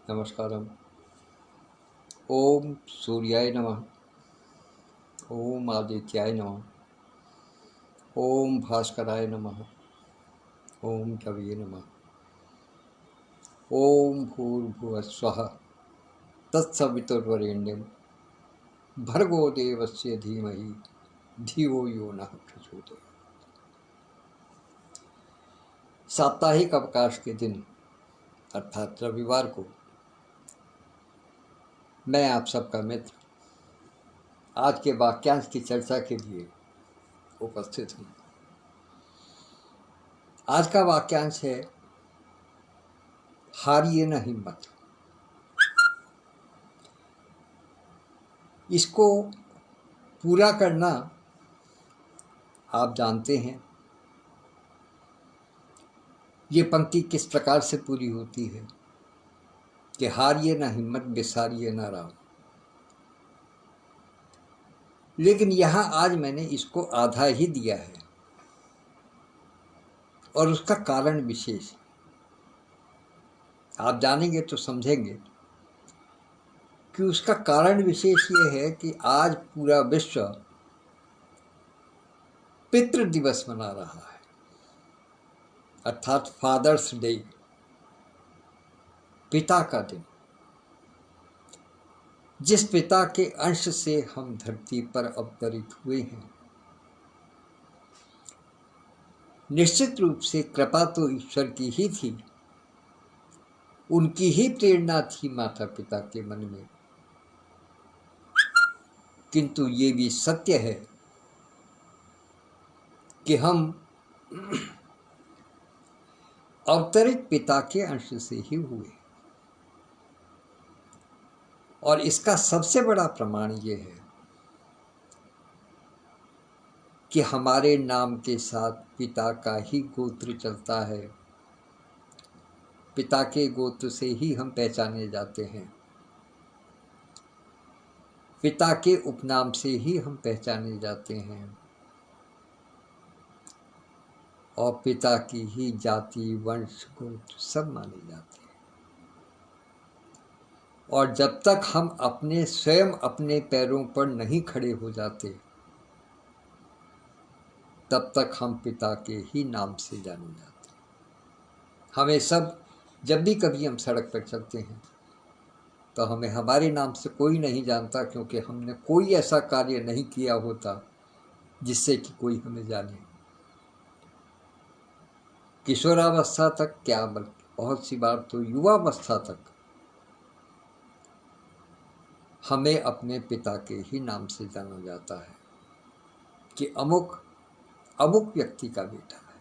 नमस्कारम। ओम सूर्याय नमः। ओम आदित्याय नमः। ओम भास्कराय नमः। ओम रवये नमः। ओम भूर्भुवस्वः तत्सवितुर्वरेण्यं भर्गो देवस्य धीमहि धियो यो नः प्रचोदयात्। साप्ताहिक अवकाश के दिन अर्थात रविवार को मैं आप सबका मित्र आज के वाक्यांश की चर्चा के लिए उपस्थित हूँ। आज का वाक्यांश है, हारिए न हिम्मत। इसको पूरा करना आप जानते हैं। ये पंक्ति किस प्रकार से पूरी होती है कि हारिए न हिम्मत, बिसारिए न राम। लेकिन यहाँ आज मैंने इसको आधा ही दिया है और उसका कारण विशेष आप जानेंगे तो समझेंगे कि उसका कारण विशेष ये है कि आज पूरा विश्व पितृ दिवस मना रहा है, अर्थात फादर्स डे, पिता का दिन। जिस पिता के अंश से हम धरती पर अवतरित हुए हैं, निश्चित रूप से कृपा तो ईश्वर की ही थी, उनकी ही प्रेरणा थी माता पिता के मन में। किंतु ये भी सत्य है कि हम अवतरित पिता के अंश से ही हुए। और इसका सबसे बड़ा प्रमाण ये है कि हमारे नाम के साथ पिता का ही गोत्र चलता है। पिता के गोत्र से ही हम पहचाने जाते हैं, पिता के उपनाम से ही हम पहचाने जाते हैं और पिता की ही जाति, वंश, गोत्र सब माने जाते हैं। और जब तक हम स्वयं अपने पैरों पर नहीं खड़े हो जाते, तब तक हम पिता के ही नाम से जाने जाते हैं। हमें सब, जब भी कभी हम सड़क पर चलते हैं तो हमें हमारे नाम से कोई नहीं जानता, क्योंकि हमने कोई ऐसा कार्य नहीं किया होता जिससे कि कोई हमें जाने। किशोरावस्था तक क्या, बल्कि बहुत सी बार तो युवावस्था तक हमें अपने पिता के ही नाम से जाना जाता है कि अमुक अमुक व्यक्ति का बेटा है।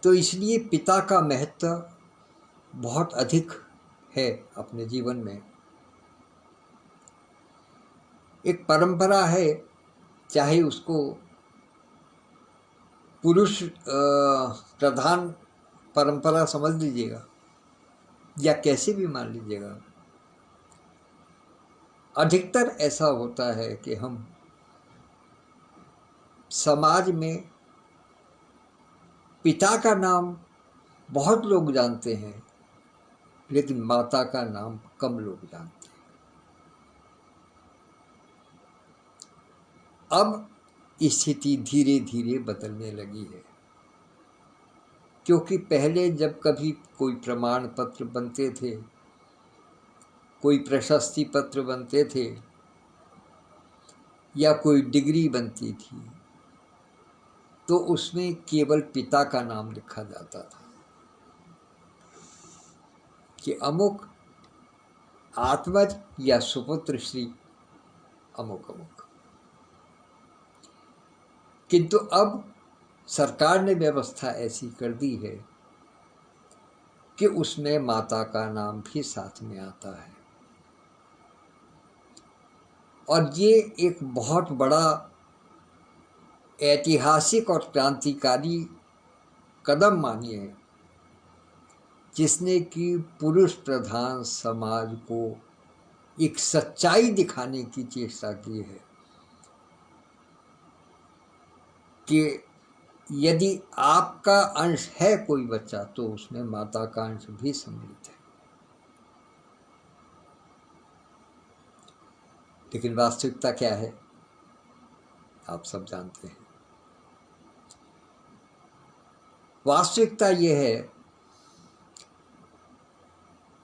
तो इसलिए पिता का महत्व बहुत अधिक है अपने जीवन में। एक परंपरा है, चाहे उसको पुरुष प्रधान परंपरा समझ लीजिएगा या कैसे भी मान लीजिएगा, अधिकतर ऐसा होता है कि हम समाज में पिता का नाम बहुत लोग जानते हैं, लेकिन माता का नाम कम लोग जानते हैं। अब स्थिति धीरे धीरे बदलने लगी है, क्योंकि पहले जब कभी कोई प्रमाण पत्र बनते थे, कोई प्रशस्ति पत्र बनते थे या कोई डिग्री बनती थी, तो उसमें केवल पिता का नाम लिखा जाता था कि अमुक आत्मज या सुपुत्र श्री अमुक अमुक। किंतु अब सरकार ने व्यवस्था ऐसी कर दी है कि उसमें माता का नाम भी साथ में आता है। और ये एक बहुत बड़ा ऐतिहासिक और क्रांतिकारी कदम मानिए, जिसने कि पुरुष प्रधान समाज को एक सच्चाई दिखाने की चेष्टा की है कि यदि आपका अंश है कोई बच्चा तो उसमें माता का अंश भी सम्मिलित है। लेकिन वास्तविकता क्या है आप सब जानते हैं। वास्तविकता ये है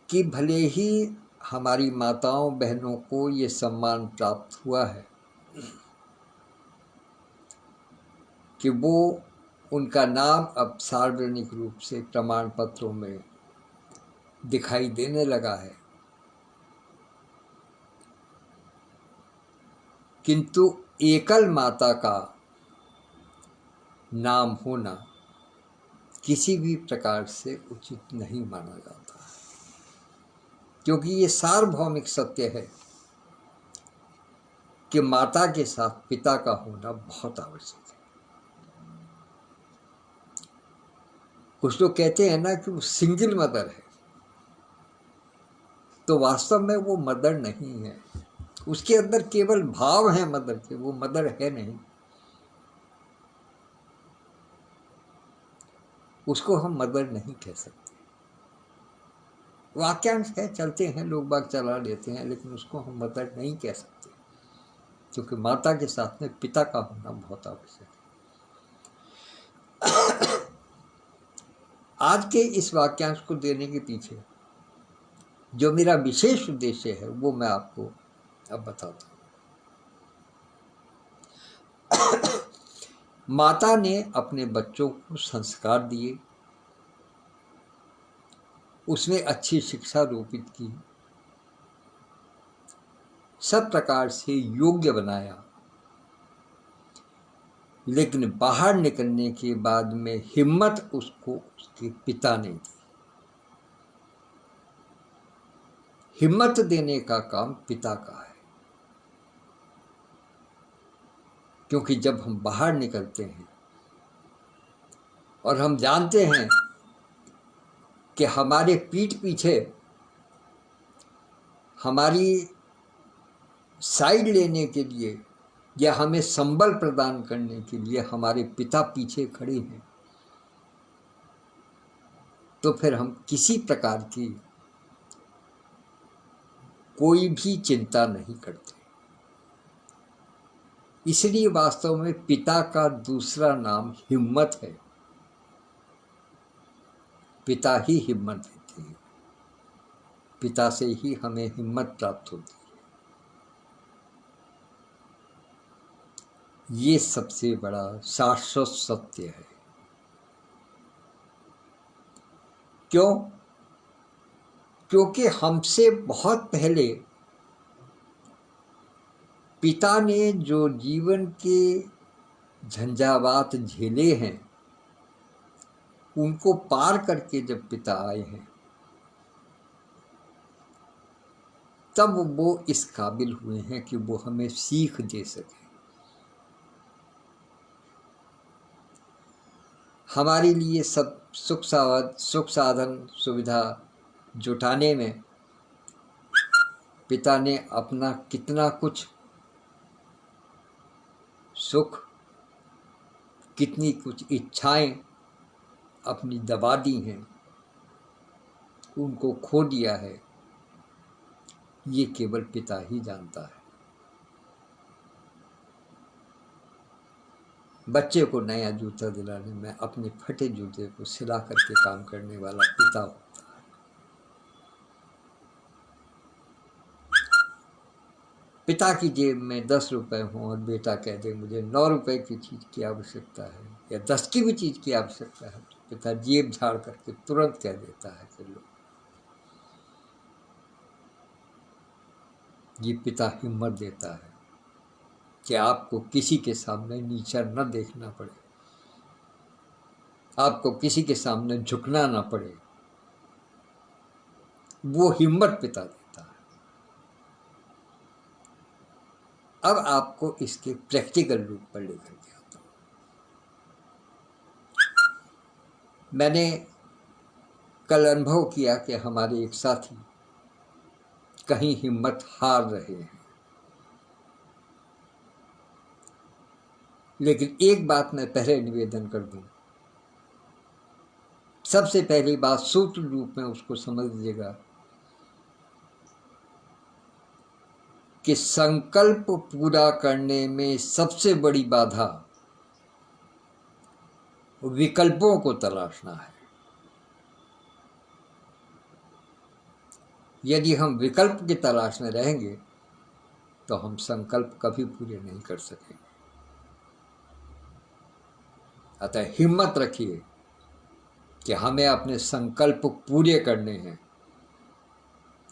कि भले ही हमारी माताओं बहनों को ये सम्मान प्राप्त हुआ है कि वो उनका नाम अब सार्वजनिक रूप से प्रमाण पत्रों में दिखाई देने लगा है, किंतु एकल माता का नाम होना किसी भी प्रकार से उचित नहीं माना जाता है, क्योंकि ये सार्वभौमिक सत्य है कि माता के साथ पिता का होना बहुत आवश्यक है। कुछ लोग कहते हैं ना कि वो सिंगल मदर है, तो वास्तव में वो मदर नहीं है। उसके अंदर केवल भाव है मदर के, वो मदर है नहीं। उसको हम मदर नहीं कह सकते। वाक्यांश है, चलते हैं, लोग बाग चला लेते हैं, लेकिन उसको हम मदर नहीं कह सकते, क्योंकि माता के साथ में पिता का होना बहुत आवश्यक है। आज के इस वाक्यांश को देने के पीछे जो मेरा विशेष उद्देश्य है वो मैं आपको अब बताता हूँ। माता ने अपने बच्चों को संस्कार दिए, उसमें अच्छी शिक्षा रोपित की, सब प्रकार से योग्य बनाया, लेकिन बाहर निकलने के बाद में हिम्मत उसको उसके पिता ने दी। हिम्मत देने का काम पिता का है, क्योंकि जब हम बाहर निकलते हैं और हम जानते हैं कि हमारे पीठ पीछे हमारी साइड लेने के लिए या हमें संबल प्रदान करने के लिए हमारे पिता पीछे खड़े हैं, तो फिर हम किसी प्रकार की कोई भी चिंता नहीं करते। इसलिए वास्तव में पिता का दूसरा नाम हिम्मत है। पिता ही हिम्मत देते हैं, पिता से ही हमें हिम्मत प्राप्त होती है। ये सबसे बड़ा शाश्वत सत्य है। क्यों? क्योंकि हमसे बहुत पहले पिता ने जो जीवन के झंझावात झेले हैं, उनको पार करके जब पिता आए हैं, तब वो इस काबिल हुए हैं कि वो हमें सीख दे सके। हमारे लिए सब सुख साधन सुविधा जुटाने में पिता ने अपना कितना कुछ सुख, कितनी कुछ इच्छाएं अपनी दबा दी हैं, उनको खो दिया है, ये केवल पिता ही जानता है। बच्चे को नया जूता दिलाने में अपने फटे जूते को सिला करके काम करने वाला पिता होता है। पिता की जेब में 10 रुपए हों और बेटा कह दे मुझे 9 रुपए की चीज़ की आवश्यकता है या 10 की भी चीज़ की आवश्यकता है, तो पिता जेब झाड़ करके तुरंत कह देता है कि लो। ये पिता हिम्मत देता है कि आपको किसी के सामने नीचा न देखना पड़े, आपको किसी के सामने झुकना ना पड़े। वो हिम्मत पिता देता है। अब आपको इसके प्रैक्टिकल रूप पर लेकर के आता हूं। मैंने कल अनुभव किया कि हमारे एक साथी कहीं हिम्मत हार रहे हैं। लेकिन एक बात मैं पहले निवेदन कर दूं, सबसे पहली बात सूत्र रूप में उसको समझ लीजिएगा कि संकल्प पूरा करने में सबसे बड़ी बाधा विकल्पों को तलाशना है। यदि हम विकल्प की तलाश में रहेंगे तो हम संकल्प कभी पूरे नहीं कर सकेंगे। अतः हिम्मत रखिए कि हमें अपने संकल्प पूरे करने हैं,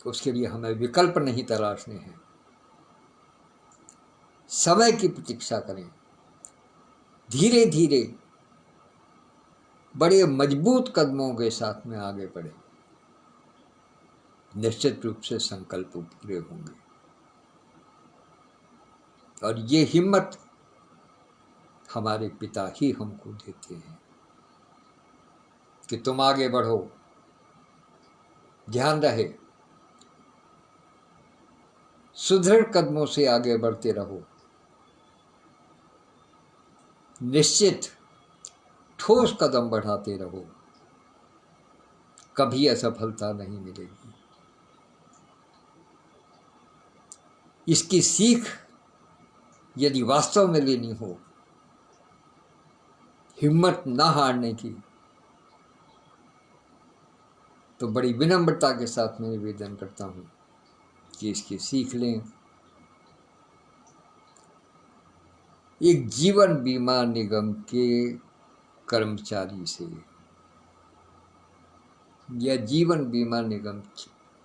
उसके लिए हमें विकल्प नहीं तलाशने हैं। समय की प्रतीक्षा करें, धीरे धीरे बड़े मजबूत कदमों के साथ में आगे बढ़े, निश्चित रूप से संकल्प पूरे होंगे। और ये हिम्मत हमारे पिता ही हमको देते हैं कि तुम आगे बढ़ो, ध्यान रहे, सुदृढ़ कदमों से आगे बढ़ते रहो, निश्चित ठोस कदम बढ़ाते रहो, कभी असफलता नहीं मिलेगी। इसकी सीख यदि वास्तव में लेनी हो, हिम्मत ना हारने की, तो बड़ी विनम्रता के साथ मैं निवेदन करता हूं कि इसकी सीख लें। एक जीवन बीमा निगम के कर्मचारी से या जीवन बीमा निगम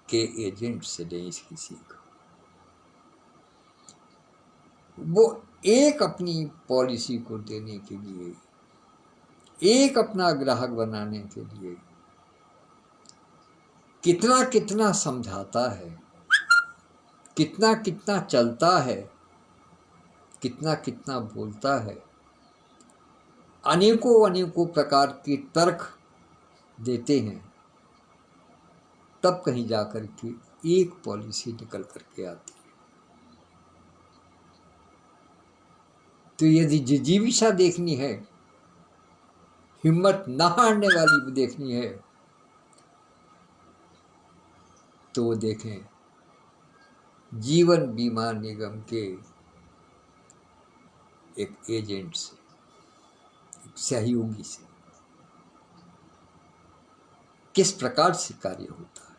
के एजेंट से लें इसकी सीख। वो एक अपनी पॉलिसी को देने के लिए, एक अपना ग्राहक बनाने के लिए कितना कितना समझाता है, कितना कितना चलता है, कितना कितना बोलता है, अनेकों अनेकों प्रकार के तर्क देते हैं, तब कहीं जाकर के एक पॉलिसी निकल करके आती है। तो यदि जिजीविषा देखनी है, हिम्मत न हारने वाली भी देखनी है, तो वो देखें जीवन बीमा निगम के एक एजेंट से, एक सहयोगी से किस प्रकार से कार्य होता है।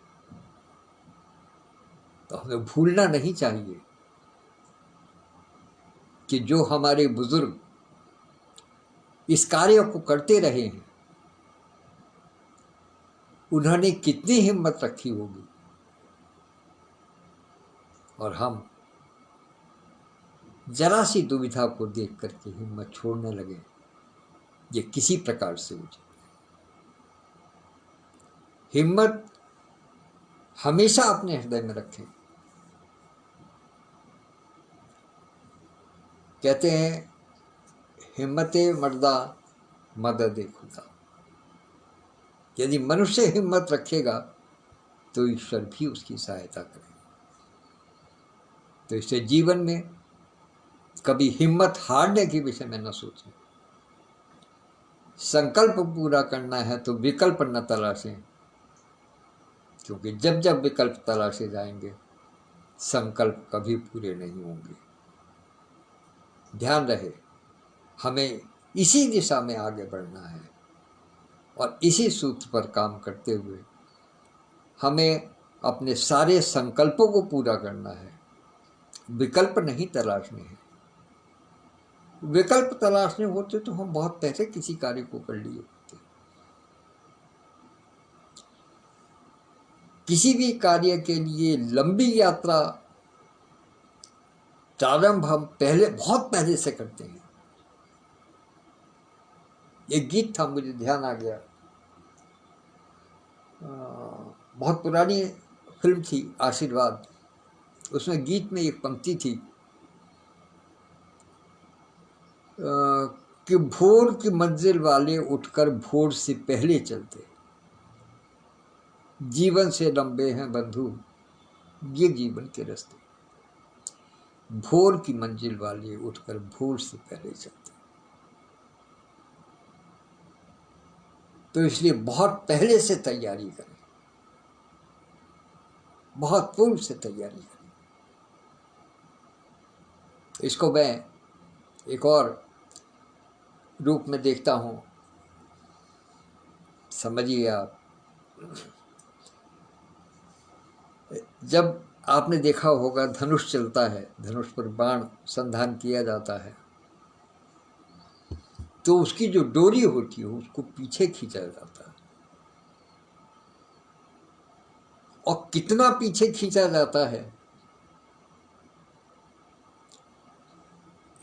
तो हमें भूलना नहीं चाहिए कि जो हमारे बुजुर्ग इस कार्य को करते रहे हैं, उन्होंने कितनी हिम्मत रखी होगी, और हम जरा सी दुविधा को देख करके हिम्मत छोड़ने लगे, ये किसी प्रकार से उचित नहीं। हिम्मत हमेशा अपने हृदय में रखें। कहते हैं हिम्मते मर्दा मदद खुदा। यदि मनुष्य हिम्मत रखेगा तो ईश्वर भी उसकी सहायता करेगा। तो इससे जीवन में कभी हिम्मत हारने के विषय में न सोचें। संकल्प पूरा करना है तो विकल्प न तलाशें, क्योंकि जब जब विकल्प तलाशे जाएंगे संकल्प कभी पूरे नहीं होंगे। ध्यान रहे, हमें इसी दिशा में आगे बढ़ना है और इसी सूत्र पर काम करते हुए हमें अपने सारे संकल्पों को पूरा करना है, विकल्प नहीं तलाशने हैं। विकल्प तलाशने होते तो हम बहुत पहले किसी कार्य को कर लिए होते। किसी भी कार्य के लिए लंबी यात्रा प्रारंभ हम पहले, बहुत पहले से करते हैं। एक गीत था, मुझे ध्यान आ गया, बहुत पुरानी फिल्म थी आशीर्वाद, उसमें गीत में एक पंक्ति थी कि भोर की मंजिल वाले उठकर भोर से पहले चलते, जीवन से लंबे हैं बंधु ये जीवन के रास्ते। भोर की मंजिल वाले उठकर भोर से पहले चलते। तो इसलिए बहुत पहले से तैयारी करें, बहुत पूर्व से तैयारी करें। इसको मैं एक और रूप में देखता हूँ, समझिए आप। जब आपने देखा होगा धनुष चलता है, धनुष पर बाण संधान किया जाता है, तो उसकी जो डोरी होती है उसको पीछे खींचा जाता है, और कितना पीछे खींचा जाता है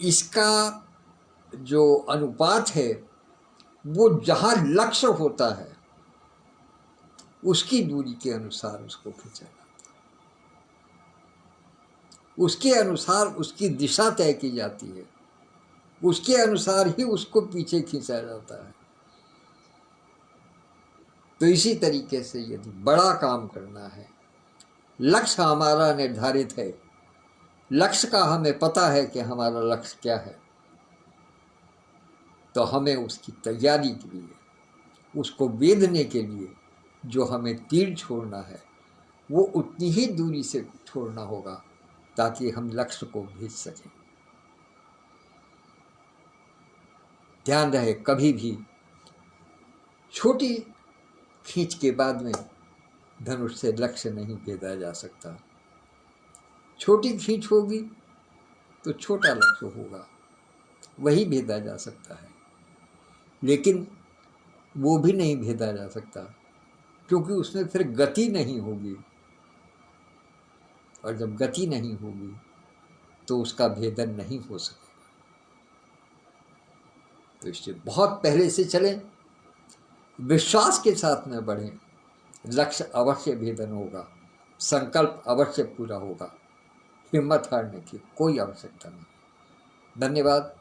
इसका जो अनुपात है वो जहां लक्ष्य होता है उसकी दूरी के अनुसार उसको खींचा जाता है, उसके अनुसार उसकी दिशा तय की जाती है, उसके अनुसार ही उसको पीछे खींचा जाता है। तो इसी तरीके से यदि बड़ा काम करना है, लक्ष्य हमारा निर्धारित है, लक्ष्य का हमें पता है कि हमारा लक्ष्य क्या है, तो हमें उसकी तैयारी के लिए, उसको वेधने के लिए जो हमें तीर छोड़ना है वो उतनी ही दूरी से छोड़ना होगा ताकि हम लक्ष्य को भेज सकें। ध्यान रहे, कभी भी छोटी खींच के बाद में धनुष से लक्ष्य नहीं भेदा जा सकता। छोटी खींच होगी तो छोटा लक्ष्य होगा, वही भेदा जा सकता है, लेकिन वो भी नहीं भेदा जा सकता क्योंकि उसमें फिर गति नहीं होगी, और जब गति नहीं होगी तो उसका भेदन नहीं हो सकेगा। तो इसलिए बहुत पहले से चलें, विश्वास के साथ में बढ़ें, लक्ष्य अवश्य भेदन होगा, संकल्प अवश्य पूरा होगा, हिम्मत हारने की कोई आवश्यकता नहीं। धन्यवाद।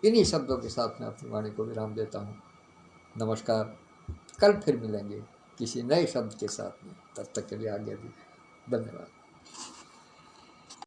इन्हीं शब्दों के साथ मैं अपनी वाणी को विराम देता हूँ। नमस्कार। कल फिर मिलेंगे किसी नए शब्द के साथ में, तब तक के लिए आज्ञा दीजिए। धन्यवाद।